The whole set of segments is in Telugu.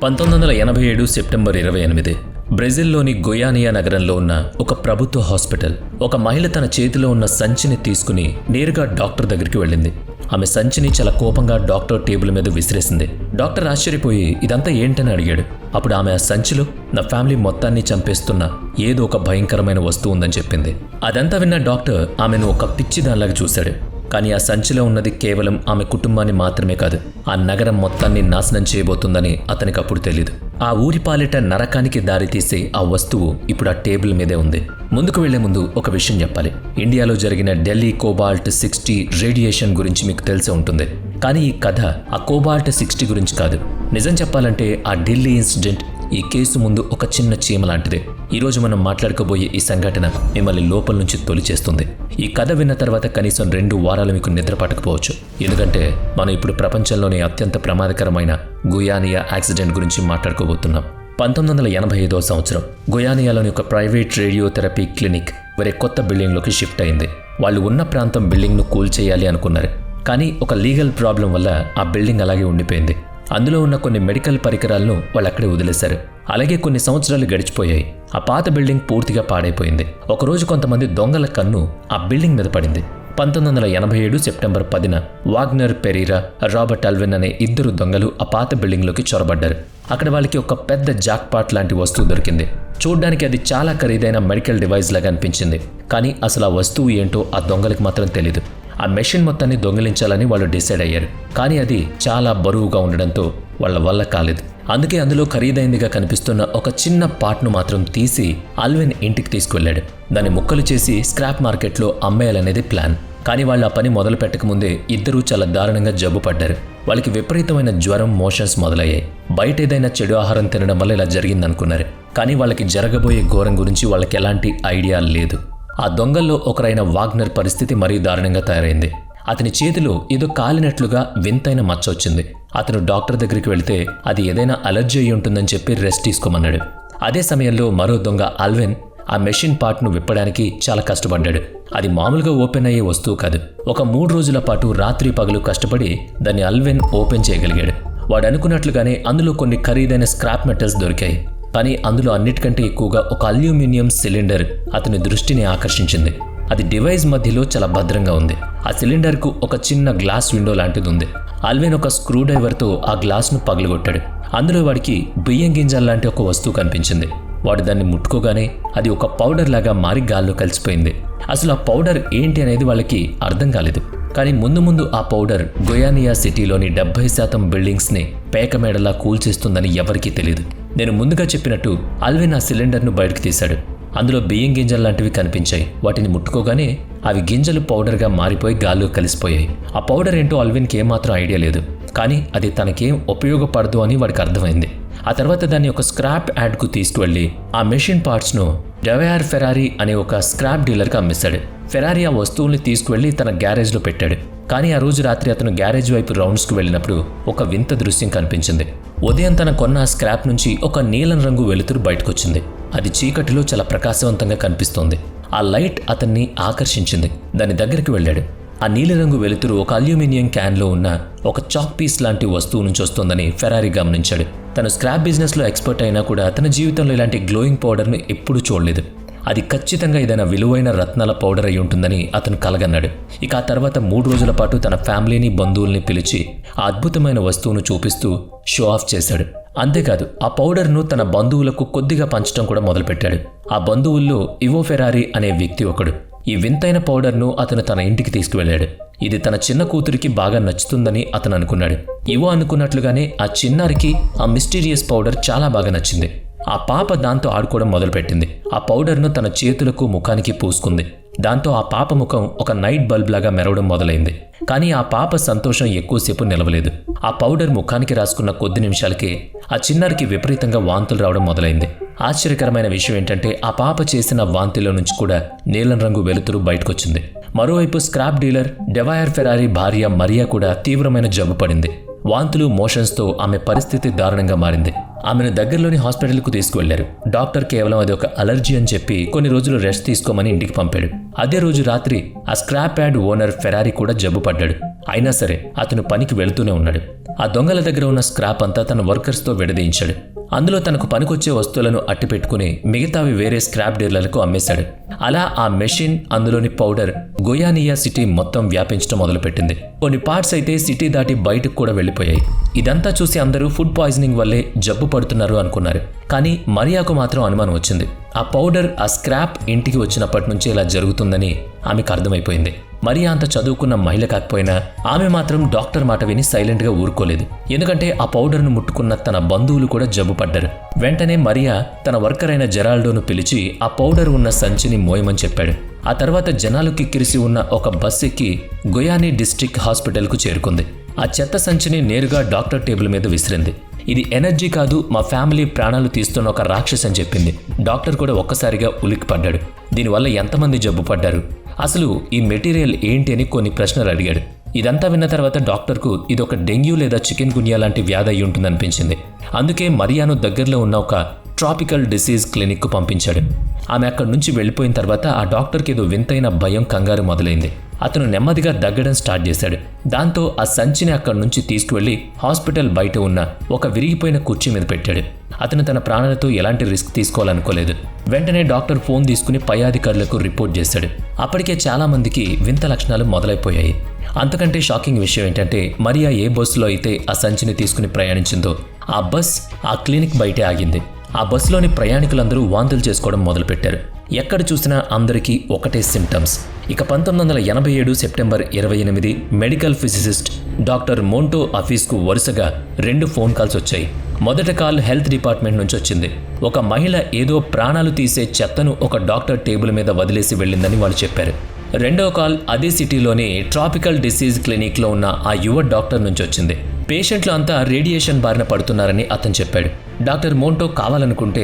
1987 సెప్టెంబర్ 28 బ్రెజిల్లోని గొయానియా నగరంలో ఉన్న ఒక ప్రభుత్వ హాస్పిటల్. ఒక మహిళ తన చేతిలో ఉన్న సంచిని తీసుకుని నేరుగా డాక్టర్ దగ్గరికి వెళ్ళింది. ఆమె సంచిని చాలా కోపంగా డాక్టర్ టేబుల్ మీద విసిరేసింది. డాక్టర్ ఆశ్చర్యపోయి ఇదంతా ఏంటని అడిగాడు. అప్పుడు ఆమె ఆ సంచిలో నా ఫ్యామిలీ మొత్తాన్ని చంపేస్తున్న ఏదో ఒక భయంకరమైన వస్తువు ఉందని చెప్పింది. అదంతా విన్న డాక్టర్ ఆమెను ఒక పిచ్చిదానిలాగా చూశాడు. కానీ ఆ సంచిలో ఉన్నది కేవలం ఆమె కుటుంబాన్ని మాత్రమే కాదు, ఆ నగరం మొత్తాన్ని నాశనం చేయబోతుందని అతనికి అప్పుడు తెలీదు. ఆ ఊరి పాలిట నరకానికి దారితీసే ఆ వస్తువు ఇప్పుడు ఆ టేబుల్ మీదే ఉంది. ముందుకు వెళ్లే ముందు ఒక విషయం చెప్పాలి. ఇండియాలో జరిగిన ఢిల్లీ కోబాల్ట్ 60 రేడియేషన్ గురించి మీకు తెలిసే ఉంటుంది. కానీ ఈ కథ ఆ కోబాల్ట్ 60 గురించి కాదు. నిజం చెప్పాలంటే ఆ ఢిల్లీ ఇన్సిడెంట్ ఈ కేసు ముందు ఒక చిన్న చీమ లాంటిదే. ఈరోజు మనం మాట్లాడుకోబోయే ఈ సంఘటన మిమ్మల్ని లోపల నుంచి తొలిచేస్తుంది. ఈ కథ విన్న తర్వాత కనీసం 2 వారాలు మీకు నిద్ర పట్టకపోవచ్చు. ఎందుకంటే మనం ఇప్పుడు ప్రపంచంలోనే అత్యంత ప్రమాదకరమైన గుయానియా యాక్సిడెంట్ గురించి మాట్లాడుకోబోతున్నాం. 1985 సంవత్సరం గుయానియాలోని ఒక ప్రైవేట్ రేడియోథెరపీ క్లినిక్ వేరే కొత్త బిల్డింగ్లోకి షిఫ్ట్ అయింది. వాళ్ళు ఉన్న ప్రాంతం బిల్డింగ్ను కూల్చేయాలి అనుకున్నారు. కానీ ఒక లీగల్ ప్రాబ్లం వల్ల ఆ బిల్డింగ్ అలాగే ఉండిపోయింది. అందులో ఉన్న కొన్ని మెడికల్ పరికరాలను వాళ్ళు అక్కడే వదిలేశారు. అలాగే కొన్ని సంవత్సరాలు గడిచిపోయాయి. ఆ పాత బిల్డింగ్ పూర్తిగా పాడైపోయింది. ఒకరోజు కొంతమంది దొంగల కన్ను ఆ బిల్డింగ్ మీద పడింది. 1987 సెప్టెంబర్ 10న వాగ్నర్ పెరీరా, రాబర్ట్ అల్విన్ అనే 2 దొంగలు ఆ పాత బిల్డింగ్లోకి చొరబడ్డారు. అక్కడ వాళ్ళకి ఒక పెద్ద జాక్పాట్ లాంటి వస్తువు దొరికింది. చూడ్డానికి అది చాలా ఖరీదైన మెడికల్ డివైస్ లాగా అనిపించింది. కానీ అసలు ఆ వస్తువు ఏంటో ఆ దొంగలకు మాత్రం తెలీదు. ఆ మెషిన్ మొత్తాన్ని దొంగిలించాలని వాళ్ళు డిసైడ్ అయ్యారు. కానీ అది చాలా బరువుగా ఉండడంతో వాళ్ళ వల్ల కాలేదు. అందుకే అందులో ఖరీదైందిగా కనిపిస్తున్న ఒక చిన్న పార్ట్ను మాత్రం తీసి అల్విన్ ఇంటికి తీసుకువెళ్ళాడు. దాన్ని ముక్కలు చేసి స్క్రాప్ మార్కెట్లో అమ్మేయాలనేది ప్లాన్. కానీ వాళ్ళు ఆ పని మొదలు పెట్టకముందే 2 చాలా దారుణంగా జబ్బు పడ్డారు. వాళ్ళకి విపరీతమైన జ్వరం, మోషన్స్ మొదలయ్యాయి. బయట ఏదైనా చెడు ఆహారం తినడం వల్ల ఇలా జరిగిందనుకున్నారు. కానీ వాళ్ళకి జరగబోయే ఘోరం గురించి వాళ్ళకి ఎలాంటి ఐడియా లేదు. ఆ దొంగల్లో ఒకరైన వాగ్నర్ పరిస్థితి మరీ దారుణంగా తయారైంది. అతని చేతిలో ఏదో కాలినట్లుగా వింతైన మచ్చ వచ్చింది. అతను డాక్టర్ దగ్గరికి వెళితే అది ఏదైనా అలర్జీ అయి ఉంటుందని చెప్పి రెస్ట్ తీసుకోమన్నాడు. అదే సమయంలో మరో దొంగ అల్విన్ ఆ మెషిన్ పార్ట్ను విప్పడానికి చాలా కష్టపడ్డాడు. అది మామూలుగా ఓపెన్ అయ్యే వస్తువు కాదు. ఒక 3 రోజుల పాటు రాత్రి పగలు కష్టపడి దాన్ని అల్విన్ ఓపెన్ చేయగలిగాడు. వాడు అనుకున్నట్లుగానే అందులో కొన్ని ఖరీదైన స్క్రాప్ మెటల్స్ దొరికాయి. కానీ అందులో అన్నిటికంటే ఎక్కువగా ఒక అల్యూమినియం సిలిండర్ అతని దృష్టిని ఆకర్షించింది. అది డివైస్ మధ్యలో చాలా భద్రంగా ఉంది. ఆ సిలిండర్కు ఒక చిన్న గ్లాస్ విండో లాంటిది ఉంది. అల్విన్ ఒక స్క్రూ డ్రైవర్తో ఆ గ్లాస్ను పగలగొట్టాడు. అందులో వాడికి బియ్యం గింజల లాంటి ఒక వస్తువు కనిపించింది. వాడు దాన్ని ముట్టుకోగానే అది ఒక పౌడర్ లాగా మారి గాల్లో కలిసిపోయింది. అసలు ఆ పౌడర్ ఏంటి అనేది వాళ్ళకి అర్థం కాలేదు. కానీ ముందు ముందు ఆ పౌడర్ గొయానియా సిటీలోని 70% బిల్డింగ్స్ని పేకమేడలా కూల్చేస్తుందని ఎవరికీ తెలియదు. నేను ముందుగా చెప్పినట్టు అల్విన్ ఆ సిలిండర్ను బయటకు తీశాడు. అందులో బియ్యం గింజలు లాంటివి కనిపించాయి. వాటిని ముట్టుకోగానే అవి గింజలు పౌడర్గా మారిపోయి గాల్లో కలిసిపోయాయి. ఆ పౌడర్ ఏంటో అల్విన్కి ఏమాత్రం ఐడియా లేదు. కానీ అది తనకేం ఉపయోగపడదు అని వాడికి అర్థమైంది. ఆ తర్వాత దాన్ని ఒక స్క్రాప్ యాడ్కు తీసుకువెళ్ళి ఆ మెషిన్ పార్ట్స్ను డెవయార్ ఫెరారీ అనే ఒక స్క్రాప్ డీలర్కి అమ్మేశాడు. ఫెరారీ ఆ వస్తువుల్ని తీసుకువెళ్ళి తన గ్యారేజ్లో పెట్టాడు. కానీ ఆ రోజు రాత్రి అతను గ్యారేజ్ వైపు రౌండ్స్కు వెళ్ళినప్పుడు ఒక వింత దృశ్యం కనిపించింది. ఉదయం తన కొన్న స్క్రాప్ నుంచి ఒక నీలం రంగు వెలుతురు బయటకొచ్చింది. అది చీకటిలో చాలా ప్రకాశవంతంగా కనిపిస్తోంది. ఆ లైట్ అతన్ని ఆకర్షించింది. దాని దగ్గరికి వెళ్ళాడు. ఆ నీలిరంగు వెలుతురు ఒక అల్యూమినియం క్యాన్లో ఉన్న ఒక చాక్ పీస్ లాంటి వస్తువు నుంచి వస్తోందని ఫెరారీ గమనించాడు. తను స్క్రాప్ బిజినెస్లో ఎక్స్పర్ట్ అయినా కూడా తన జీవితంలో ఇలాంటి గ్లోయింగ్ పౌడర్ను ఎప్పుడూ చూడలేదు. అది ఖచ్చితంగా ఏదైనా విలువైన రత్నాల పౌడర్ అయి ఉంటుందని అతను కలగన్నాడు. ఇక ఆ తర్వాత 3 రోజుల పాటు తన ఫ్యామిలీని, బంధువుల్ని పిలిచి ఆ అద్భుతమైన వస్తువును చూపిస్తూ షో ఆఫ్ చేశాడు. అంతేకాదు ఆ పౌడర్ను తన బంధువులకు కొద్దిగా పంచడం కూడా మొదలుపెట్టాడు. ఆ బంధువుల్లో ఇవో ఫెరారీ అనే వ్యక్తి ఒకడు. ఈ వింతైన పౌడర్ను అతను తన ఇంటికి తీసుకువెళ్ళాడు. ఇది తన చిన్న కూతురికి బాగా నచ్చుతుందని అతను అనుకున్నాడు. ఇవో అనుకున్నట్లుగానే ఆ చిన్నారికి ఆ మిస్టీరియస్ పౌడర్ చాలా బాగా నచ్చింది. ఆ పాప దాంతో ఆడుకోవడం మొదలుపెట్టింది. ఆ పౌడర్ను తన చేతులకు, ముఖానికి పూసుకుంది. దాంతో ఆ పాప ముఖం ఒక నైట్ బల్బ్ లాగా మెరవడం మొదలైంది. కానీ ఆ పాప సంతోషం ఎక్కువసేపు నిలవలేదు. ఆ పౌడర్ ముఖానికి రాసుకున్న కొద్ది నిమిషాలకే ఆ చిన్నారికి విపరీతంగా వాంతులు రావడం మొదలైంది. ఆశ్చర్యకరమైన విషయం ఏంటంటే ఆ పాప చేసిన వాంతిలో నుంచి కూడా నీలం రంగు వెలుతురు బయటకొచ్చింది. మరోవైపు స్క్రాప్ డీలర్ డెవయార్ ఫెరారీ భార్య మరియా కూడా తీవ్రమైన జబ్బు పడింది. వాంతులు, మోషన్స్తో ఆమె పరిస్థితి దారుణంగా మారింది. ఆమెను దగ్గరలోని హాస్పిటల్కు తీసుకువెళ్లారు. డాక్టర్ కేవలం అది ఒక అలర్జీ అని చెప్పి కొన్ని రోజులు రెస్ట్ తీసుకోమని ఇంటికి పంపాడు. అదే రోజు రాత్రి ఆ స్క్రాప్ యార్డ్ ఓనర్ ఫెరారీ కూడా జబ్బు పడ్డాడు. అయినా సరే అతను పనికి వెళుతూనే ఉన్నాడు. ఆ దొంగల దగ్గర ఉన్న స్క్రాప్ అంతా తన వర్కర్స్తో విడదీయించాడు. అందులో తనకు పనికొచ్చే వస్తువులను అట్టిపెట్టుకుని మిగతావి వేరే స్క్రాప్ డీలర్లకు అమ్మేశాడు. అలా ఆ మెషిన్, అందులోని పౌడర్ గోయానియా సిటీ మొత్తం వ్యాపించడం మొదలుపెట్టింది. కొన్ని పార్ట్స్ అయితే సిటీ దాటి బయటకు కూడా వెళ్ళిపోయాయి. ఇదంతా చూసి అందరూ ఫుడ్ పాయిజనింగ్ వల్లే జబ్బు పడుతున్నారు అనుకున్నారు. కానీ మరియాకు మాత్రం అనుమానం వచ్చింది. ఆ పౌడర్, ఆ స్క్రాప్ ఇంటికి వచ్చినప్పటి నుంచి ఇలా జరుగుతుందని ఆమెకు అర్థమైపోయింది. మరియా అంత చదువుకున్న మహిళ కాకపోయినా ఆమె మాత్రం డాక్టర్ మాట విని సైలెంట్గా ఊరుకోలేదు. ఎందుకంటే ఆ పౌడర్ను ముట్టుకున్న తన బంధువులు కూడా జబ్బు పడ్డారు. వెంటనే మరియా తన వర్కర్ అయిన జెరాల్డోను పిలిచి ఆ పౌడర్ ఉన్న సంచిని మోయమని చెప్పాడు. ఆ తర్వాత జనాలు కిక్కిరిసి ఉన్న ఒక బస్ ఎక్కి గోయానీ డిస్ట్రిక్ట్ హాస్పిటల్కు చేరుకుంది. ఆ చెత్త సంచిని నేరుగా డాక్టర్ టేబుల్ మీద విసిరింది. ఇది ఎనర్జీ కాదు, మా ఫ్యామిలీ ప్రాణాలు తీస్తున్న ఒక రాక్షస్ అని చెప్పింది. డాక్టర్ కూడా ఒక్కసారిగా ఉలిక్కిపడ్డాడు. దీనివల్ల ఎంతమంది జబ్బు పడ్డారు, అసలు ఈ మెటీరియల్ ఏంటి అని కొన్ని ప్రశ్నలు అడిగాడు. ఇదంతా విన్న తర్వాత డాక్టర్కు ఇదొక డెంగ్యూ లేదా చికెన్ గున్యా లాంటి వ్యాధి అయి ఉంటుందనిపించింది. అందుకే మరియాను దగ్గరలో ఉన్న ఒక ట్రాపికల్ డిసీజ్ క్లినిక్కు పంపించాడు. ఆమె అక్కడి నుంచి వెళ్ళిపోయిన తర్వాత ఆ డాక్టర్కి ఏదో వింతైన భయం, కంగారు మొదలైంది. అతను నెమ్మదిగా దగ్గడం స్టార్ట్ చేశాడు. దాంతో ఆ సంచిని అక్కడి నుంచి తీసుకువెళ్లి హాస్పిటల్ బయట ఉన్న ఒక విరిగిపోయిన కుర్చీ మీద పెట్టాడు. అతను తన ప్రాణాలతో ఎలాంటి రిస్క్ తీసుకోవాలనుకోలేదు. వెంటనే డాక్టర్ ఫోన్ తీసుకుని పై అధికారులకు రిపోర్ట్ చేశాడు. అప్పటికే చాలా మందికి వింత లక్షణాలు మొదలైపోయాయి. అంతకంటే షాకింగ్ విషయం ఏంటంటే మరియా ఏ బస్సులో అయితే ఆ సంచిని తీసుకుని ప్రయాణించిందో ఆ బస్ ఆ క్లినిక్ బయటే ఆగింది. ఆ బస్సులోని ప్రయాణికులందరూ వాంతులు చేసుకోవడం మొదలుపెట్టారు. ఎక్కడ చూసినా అందరికీ ఒకటే సింప్టమ్స్. ఇక 1987 సెప్టెంబర్ 28 మెడికల్ ఫిజిసిస్ట్ డాక్టర్ మోంటో ఆఫీస్కు వరుసగా 2 ఫోన్ కాల్స్ వచ్చాయి. మొదటి కాల్ హెల్త్ డిపార్ట్మెంట్ నుంచి వచ్చింది. ఒక మహిళ ఏదో ప్రాణాలు తీసే చెత్తను ఒక డాక్టర్ టేబుల్ మీద వదిలేసి వెళ్ళిందని వాళ్ళు చెప్పారు. రెండవ కాల్ అదే సిటీలోని ట్రాపికల్ డిసీజ్ క్లినిక్లో ఉన్న ఆ యువ డాక్టర్ నుంచి వచ్చింది. పేషెంట్లు అంతా రేడియేషన్ బారిన పడుతున్నారని అతను చెప్పాడు. డాక్టర్ మోంటో కావాలనుకుంటే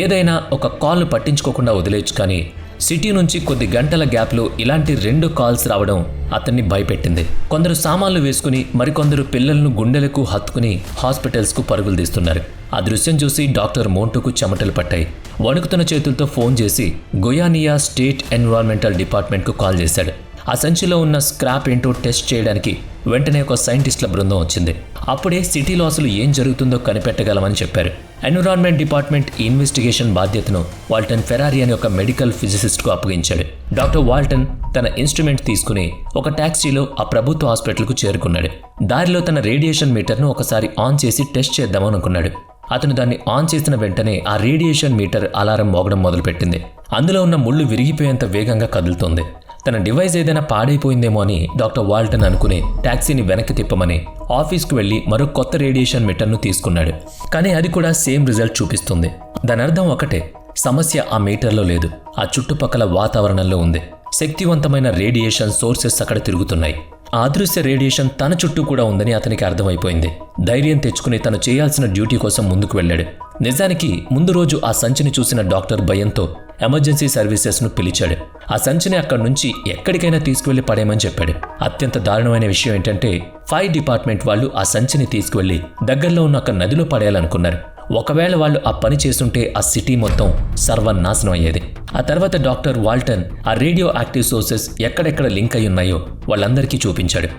ఏదైనా ఒక కాల్ను పట్టించుకోకుండా వదిలేయచ్చు, కానీ సిటీ నుంచి కొద్ది గంటల గ్యాప్లో ఇలాంటి 2 కాల్స్ రావడం అతన్ని భయపెట్టింది. కొందరు సామాన్లు వేసుకుని మరికొందరు పిల్లలను గుండెలకు హత్తుకుని హాస్పిటల్స్కు పరుగులు తీస్తున్నారు. ఆ దృశ్యం చూసి డాక్టర్ మోంటోకు చెమటలు పట్టాయి. వణుకుతున్న చేతులతో ఫోన్ చేసి గోయానియా స్టేట్ ఎన్విరాన్మెంటల్ డిపార్ట్మెంట్కు కాల్ చేశాడు. ఆ సంచిలో ఉన్న స్క్రాప్ ఏంటో టెస్ట్ చేయడానికి వెంటనే ఒక సైంటిస్టుల బృందం వచ్చింది. అప్పుడే సిటీలో అసలు ఏం జరుగుతుందో కనిపెట్టగలమని చెప్పారు. ఎన్విరాన్మెంట్ డిపార్ట్మెంట్ ఇన్వెస్టిగేషన్ బాధ్యతను వాల్టన్ ఫెరారీ అనే ఒక మెడికల్ ఫిజిసిస్ట్కు అప్పగించాడు. డాక్టర్ వాల్టన్ తన ఇన్స్ట్రుమెంట్ తీసుకుని ఒక టాక్సీలో ఆ ప్రభుత్వ హాస్పిటల్కు చేరుకున్నాడు. దారిలో తన రేడియేషన్ మీటర్ను ఒకసారి ఆన్ చేసి టెస్ట్ చేద్దామని అనుకున్నాడు. అతను దాన్ని ఆన్ చేసిన వెంటనే ఆ రేడియేషన్ మీటర్ అలారం మోగడం మొదలుపెట్టింది. అందులో ఉన్న ముళ్ళు విరిగిపోయేంత వేగంగా కదులుతోంది. తన డివైస్ ఏదైనా పాడైపోయిందేమో అని డాక్టర్ వాల్టన్ అనుకుని టాక్సీని వెనక్కి తిప్పమని ఆఫీస్కు వెళ్లి మరో కొత్త రేడియేషన్ మీటర్ను తీసుకున్నాడు. కానీ అది కూడా సేమ్ రిజల్ట్ చూపిస్తుంది. దాని అర్థం ఒకటే, సమస్య ఆ మీటర్లో లేదు, ఆ చుట్టుపక్కల వాతావరణంలో ఉంది. శక్తివంతమైన రేడియేషన్ సోర్సెస్ అక్కడ తిరుగుతున్నాయి. ఆ అదృశ్య రేడియేషన్ తన చుట్టూ కూడా ఉందని అతనికి అర్థమైపోయింది. ధైర్యం తెచ్చుకుని తను చేయాల్సిన డ్యూటీ కోసం ముందుకు వెళ్ళాడు. నిజానికి ముందు రోజు ఆ సంచిని చూసిన డాక్టర్ భయంతో ఎమర్జెన్సీ సర్వీసెస్ను పిలిచాడు. ఆ సంచిని అక్కడి నుంచి ఎక్కడికైనా తీసుకువెళ్లి పడేయమని చెప్పాడు. అత్యంత దారుణమైన విషయం ఏంటంటే ఫైర్ డిపార్ట్మెంట్ వాళ్ళు ఆ సంచిని తీసుకువెళ్లి దగ్గరలో ఉన్న ఒక నదిలో పడేయాలనుకున్నారు. ఒకవేళ వాళ్ళు ఆ పని చేస్తుంటే ఆ సిటీ మొత్తం సర్వనాశనం అయ్యేది. ఆ తర్వాత డాక్టర్ వాల్టన్ ఆ రేడియో యాక్టివ్ సోర్సెస్ ఎక్కడెక్కడ లింక్ అయి ఉన్నాయో వాళ్ళందరికీ చూపించాడు.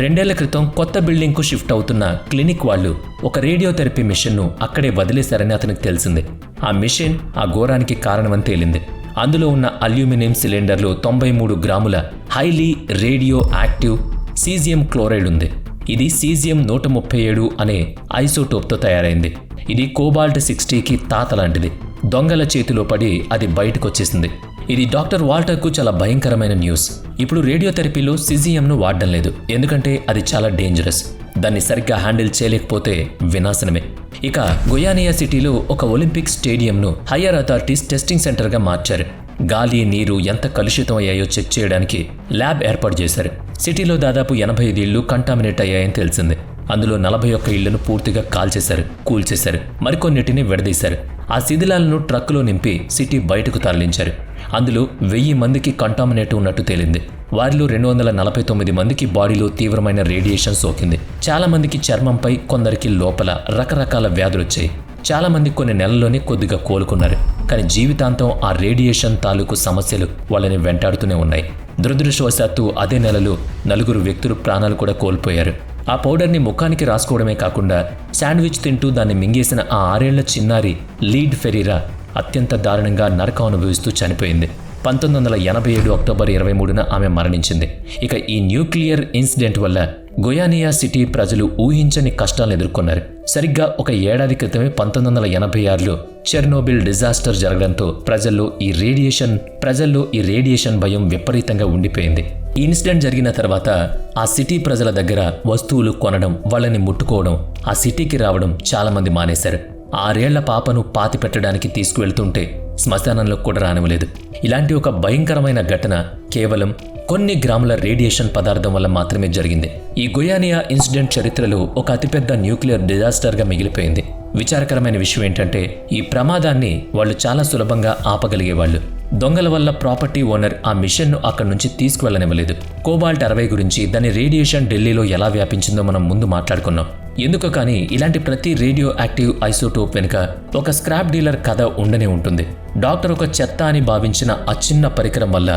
2 ఏళ్ల క్రితం కొత్త బిల్డింగ్కు షిఫ్ట్ అవుతున్న క్లినిక్ వాళ్ళు ఒక రేడియోథెరపీ మిషన్ను అక్కడే వదిలేశారని అతనికి తెలిసింది. ఆ మిషన్ ఆ ఘోరానికి కారణమని తేలింది. అందులో ఉన్న అల్యూమినియం సిలిండర్లో 93 గ్రాముల highly radio active caesium chloride ఉంది. ఇది సీజియం 137 అనే ఐసోటోప్తో తయారైంది. ఇది కోబాల్ట్ 60కి తాత లాంటిది. దొంగల చేతిలో పడి అది బయటకొచ్చేసింది. ఇది డాక్టర్ వాల్టర్కు చాలా భయంకరమైన న్యూస్. ఇప్పుడు రేడియోథెరపీలో సీజియంను వాడడం లేదు, ఎందుకంటే అది చాలా డేంజరస్. దాన్ని సరిగ్గా హ్యాండిల్ చేయలేకపోతే వినాశనమే. ఇక గోయానియా సిటీలో ఒక ఒలింపిక్ స్టేడియంను హయ్యర్ అథారిటీస్ టెస్టింగ్ సెంటర్గా మార్చారు. గాలి, నీరు ఎంత కలుషితం అయ్యాయో చెక్ చేయడానికి ల్యాబ్ ఏర్పాటు చేశారు. సిటీలో దాదాపు 85 ఇళ్లు కంటామినేట్ అయ్యాయని తెలిసింది. అందులో 41 ఇళ్లను పూర్తిగా కాల్చేశారు, కూల్చేశారు, మరికొన్నిటిని విడదీశారు. ఆ శిథిలాలను ట్రక్కులో నింపి సిటీ బయటకు తరలించారు. అందులో 1000 మందికి కంటామినేట్ ఉన్నట్టు తేలింది. వారిలో 249 మందికి బాడీలో తీవ్రమైన రేడియేషన్ సోకింది. చాలా మందికి చర్మంపై, కొందరికి లోపల రకరకాల వ్యాధులొచ్చాయి. చాలా మంది కొన్ని నెలల్లోనే కొద్దిగా కోలుకున్నారు. కానీ జీవితాంతం ఆ రేడియేషన్ తాలూకు సమస్యలు వాళ్ళని వెంటాడుతూనే ఉన్నాయి. దురదృష్టవశాత్తు అదే నెలలో 4 వ్యక్తులు ప్రాణాలు కూడా కోల్పోయారు. ఆ పౌడర్ని ముఖానికి రాసుకోవడమే కాకుండా శాండ్విచ్ తింటూ దాన్ని మింగేసిన ఆ 6 ఏళ్ల చిన్నారి లీడ్ ఫెరీరా అత్యంత దారుణంగా నరకం అనుభవిస్తూ చనిపోయింది. 1987 అక్టోబర్ 23న ఆమె మరణించింది. ఇక ఈ న్యూక్లియర్ ఇన్సిడెంట్ వల్ల గొయానియా సిటీ ప్రజలు ఊహించని కష్టాలను ఎదుర్కొన్నారు. సరిగ్గా ఒక ఏడాది క్రితమే 1986లో చెర్నోబిల్ డిజాస్టర్ జరగడంతో ప్రజల్లో ఈ రేడియేషన్ భయం విపరీతంగా ఉండిపోయింది. ఈ ఇన్సిడెంట్ జరిగిన తర్వాత ఆ సిటీ ప్రజల దగ్గర వస్తువులు కొనడం, వాళ్ళని ముట్టుకోవడం, ఆ సిటీకి రావడం చాలామంది మానేశారు. 6 ఏళ్ల పాపను పాతి పెట్టడానికి తీసుకువెళ్తుంటే శ్మశానంలో కూడా రానివ్వలేదు. ఇలాంటి ఒక భయంకరమైన ఘటన కేవలం కొన్ని గ్రాముల రేడియేషన్ పదార్థం వల్ల మాత్రమే జరిగింది. ఈ గొయానియా ఇన్సిడెంట్ చరిత్రలో ఒక అతిపెద్ద న్యూక్లియర్ డిజాస్టర్గా మిగిలిపోయింది. విచారకరమైన విషయం ఏంటంటే ఈ ప్రమాదాన్ని వాళ్ళు చాలా సులభంగా ఆపగలిగేవాళ్ళు. దొంగల వల్ల ప్రాపర్టీ ఓనర్ ఆ మిషన్ను అక్కడి నుంచి తీసుకువెళ్ళనివ్వలేదు. కోబాల్ట్ 60 గురించి, దాని రేడియేషన్ ఢిల్లీలో ఎలా వ్యాపించిందో మనం ముందు మాట్లాడుకున్నాం. ఎందుకో కానీ ఇలాంటి ప్రతి రేడియో యాక్టివ్ ఐసోటోప్ వెనుక ఒక స్క్రాప్ డీలర్ కథ ఉండనే ఉంటుంది. డాక్టర్ ఒక చెత్త అని భావించిన ఆ చిన్న పరికరం వల్ల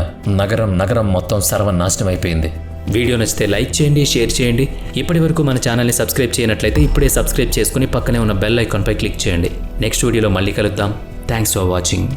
నగరం మొత్తం సర్వనాశనం అయిపోయింది. వీడియో నచ్చితే లైక్ చేయండి, షేర్ చేయండి. ఇప్పటి వరకు మన ఛానల్ని సబ్స్క్రైబ్ చేయనట్లయితే ఇప్పుడే సబ్స్క్రైబ్ చేసుకుని పక్కనే ఉన్న బెల్ ఐకాన్పై క్లిక్ చేయండి. నెక్స్ట్ వీడియోలో మళ్ళీ కలుద్దాం. Thanks for watching.